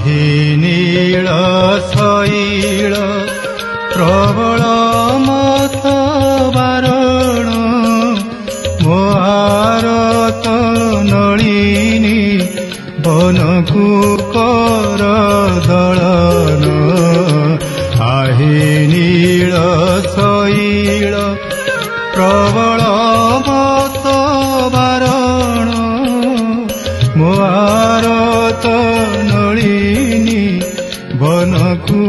आही नीळ शैल प्रबल मथ बारण मोहारत नलिनी बनकु कर दलन आही नीळ शैल प्रबल मथ बारण मोहारत नलिनी बनकु